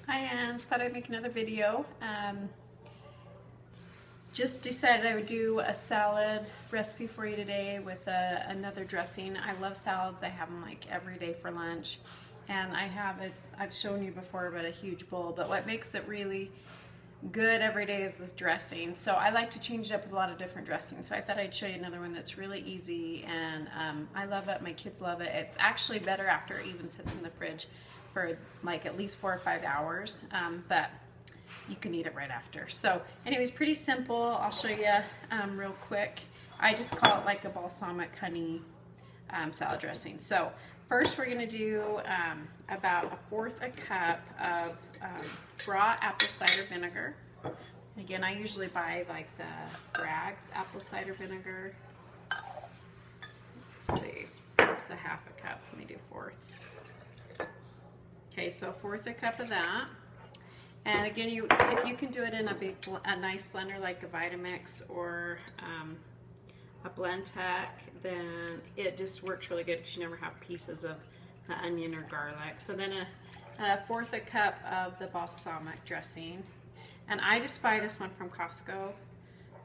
Hi, Ange. Thought I'd make another video. Just decided I would do a salad recipe for you today with another dressing. I love salads. I have them like every day for lunch. And I have it, I've shown you before, but a huge bowl. But what makes it really good every day is this dressing. So I like to change it up with a lot of different dressings. So I thought I'd show you another one that's really easy, and I love it. My kids love it. It's actually better after it even sits in the fridge for like at least 4 or 5 hours, but you can eat it right after. So anyways, pretty simple. I'll show you real quick. I just call it like a balsamic honey salad dressing. So first we're going to do about 1/4 cup of raw apple cider vinegar. Again, I usually buy like the Bragg's apple cider vinegar. Let's see, it's a 1/2 cup. Let me do 1/4. Okay, so 1/4 cup of that. And again, if you can do it in a nice blender like a Vitamix or a Blendtec, then it just works really good because you never have pieces of the onion or garlic. So then a 1/4 cup of the balsamic dressing. And I just buy this one from Costco.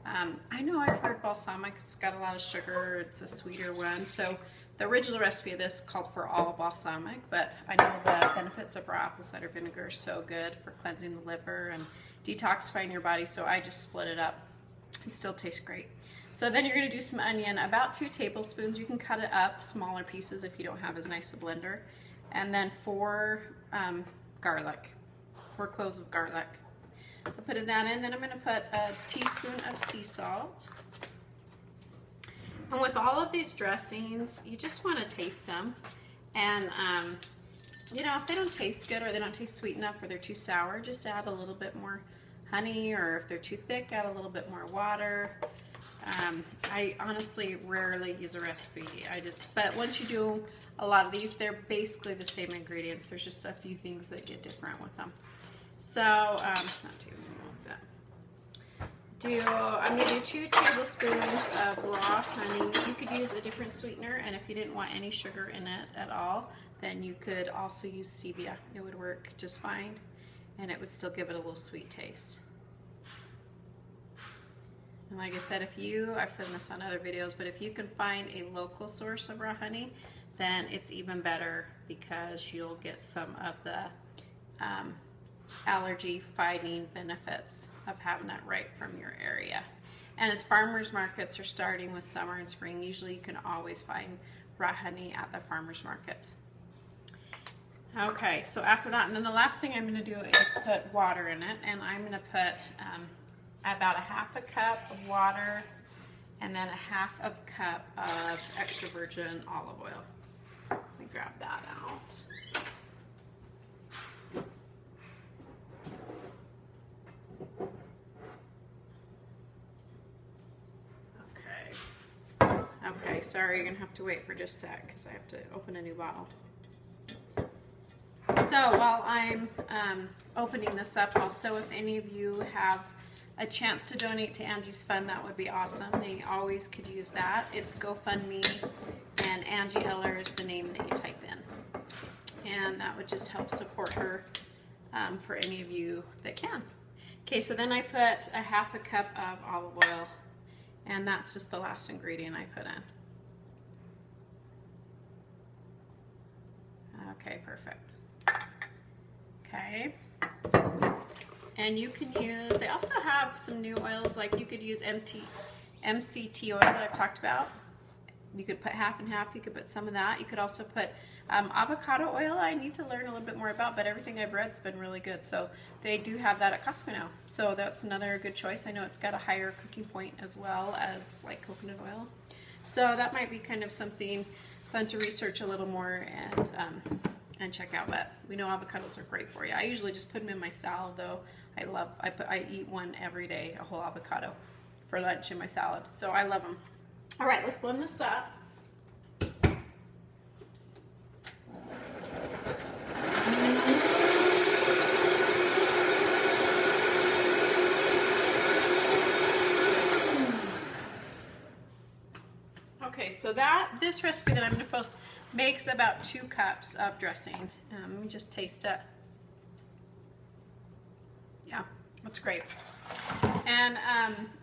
I know I've heard balsamic, it's got a lot of sugar, it's a sweeter one. So the original recipe of this called for all balsamic, but I know the benefits of raw apple cider vinegar are so good for cleansing the liver and detoxifying your body, so I just split it up. It still tastes great. So then you're going to do some onion, about 2 tablespoons. You can cut it up smaller pieces if you don't have as nice a blender. And then 4 garlic, 4 cloves of garlic. I'll put that in. Then I'm going to put a teaspoon of sea salt. And with all of these dressings, you just want to taste them. And, you know, if they don't taste good or they don't taste sweet enough or they're too sour, just add a little bit more honey, or if they're too thick, add a little bit more water. I honestly rarely use a recipe. But once you do a lot of these, they're basically the same ingredients. There's just a few things that get different with them. So, not tablespoon like that. I'm going to do 2 tablespoons of raw honey. You could use a different sweetener, and if you didn't want any sugar in it at all, then you could also use stevia. It would work just fine, and it would still give it a little sweet taste. And like I said, I've said this on other videos, but if you can find a local source of raw honey, then it's even better because you'll get some of the allergy fighting benefits of having that right from your area. And as farmers markets are starting with summer and spring, usually you can always find raw honey at the farmers market. Okay, so after that, and then the last thing I'm going to do is put water in it, and I'm going to put about 1/2 cup of water and then 1/2 cup of extra virgin olive oil. Let me grab that out. Okay, sorry, you're gonna have to wait for just a sec because I have to open a new bottle. So while I'm opening this up, also if any of you have a chance to donate to Angie's Fund, that would be awesome. They always could use that. It's GoFundMe, and Angie Eller is the name that you type in. And that would just help support her for any of you that can. Okay, so then I put a 1/2 cup of olive oil, and that's just the last ingredient I put in. Okay, perfect. Okay. And you can use, they also have some new oils, like you could use MCT oil that I've talked about. You could put 1/2 and 1/2, you could put some of that. You could also put avocado oil. I need to learn a little bit more about, but everything I've read has been really good. So they do have that at Costco now. So that's another good choice. I know it's got a higher cooking point as well as like coconut oil. So that might be kind of something fun to research a little more and check out. But we know avocados are great for you. I usually just put them in my salad though. I eat one every day, a whole avocado for lunch in my salad. So I love them. All right, let's blend this up. Okay, so this recipe that I'm going to post makes about 2 cups of dressing. Let me just taste it. Yeah, that's great. And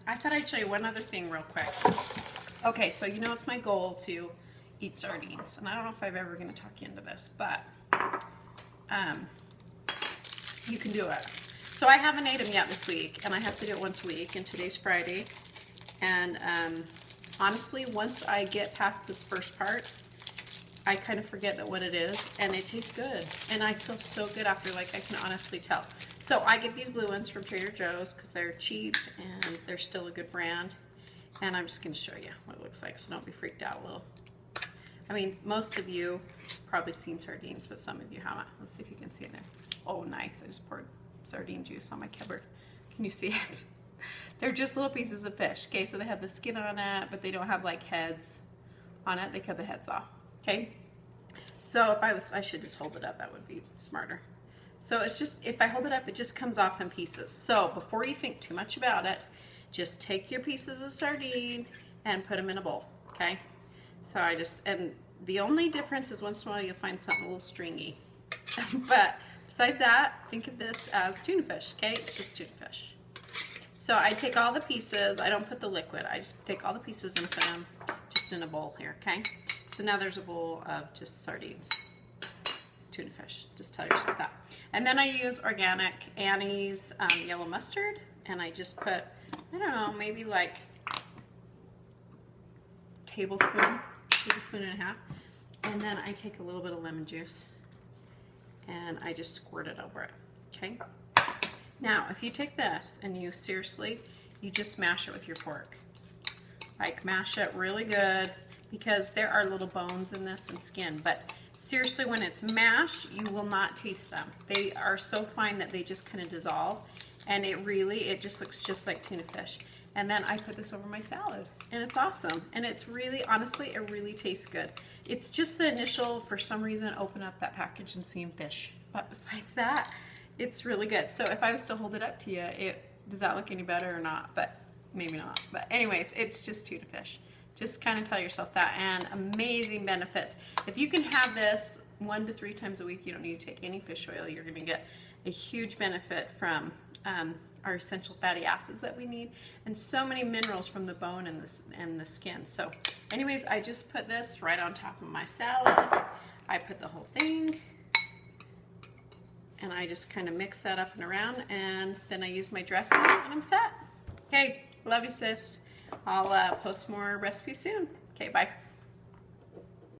I thought I'd show you one other thing real quick. Okay, so you know it's my goal to eat sardines, and I don't know if I'm ever going to talk you into this, but you can do it. So I haven't ate them yet this week, and I have to do it once a week, and today's Friday. And honestly, once I get past this first part, I kind of forget that what it is, and it tastes good. And I feel so good after, like, I can honestly tell. So I get these blue ones from Trader Joe's because they're cheap and they're still a good brand. And I'm just going to show you what it looks like, so don't be freaked out a little. I mean, most of you probably seen sardines, but some of you haven't. Let's see if you can see it there. Oh, nice. I just poured sardine juice on my cupboard. Can you see it? They're just little pieces of fish. Okay, so they have the skin on it, but they don't have like heads on it. They cut the heads off. Okay. So if I should just hold it up. That would be smarter. So it's just, if I hold it up, it just comes off in pieces. So before you think too much about it, just take your pieces of sardine and put them in a bowl. Okay. So and the only difference is once in a while you'll find something a little stringy. But besides that, think of this as tuna fish. Okay. It's just tuna fish. So I take all the pieces, I don't put the liquid, I just take all the pieces and put them just in a bowl here, okay? So now there's a bowl of just sardines, tuna fish, just tell yourself that. And then I use organic Annie's yellow mustard, and I just put, I don't know, maybe like tablespoon and a half. And then I take a little bit of lemon juice and I just squirt it over it, okay? Now, if you take this and you just mash it with your fork. Like, mash it really good, because there are little bones in this and skin, but seriously, when it's mashed, you will not taste them. They are so fine that they just kind of dissolve, and it just looks just like tuna fish. And then I put this over my salad, and it's awesome. And it's really, honestly, it really tastes good. It's just the initial, for some reason, open up that package and seeing fish. But besides that, it's really good. So if I was to hold it up to you, does that look any better or not? But maybe not. But anyways, it's just tuna fish. Just kind of tell yourself that. And amazing benefits. If you can have this 1 to 3 times a week, you don't need to take any fish oil. You're going to get a huge benefit from our essential fatty acids that we need, and so many minerals from the bone and the skin. So anyways, I just put this right on top of my salad. I put the whole thing, and I just kind of mix that up and around, and then I use my dressing, and I'm set. Okay, love you, sis. I'll post more recipes soon. Okay, bye.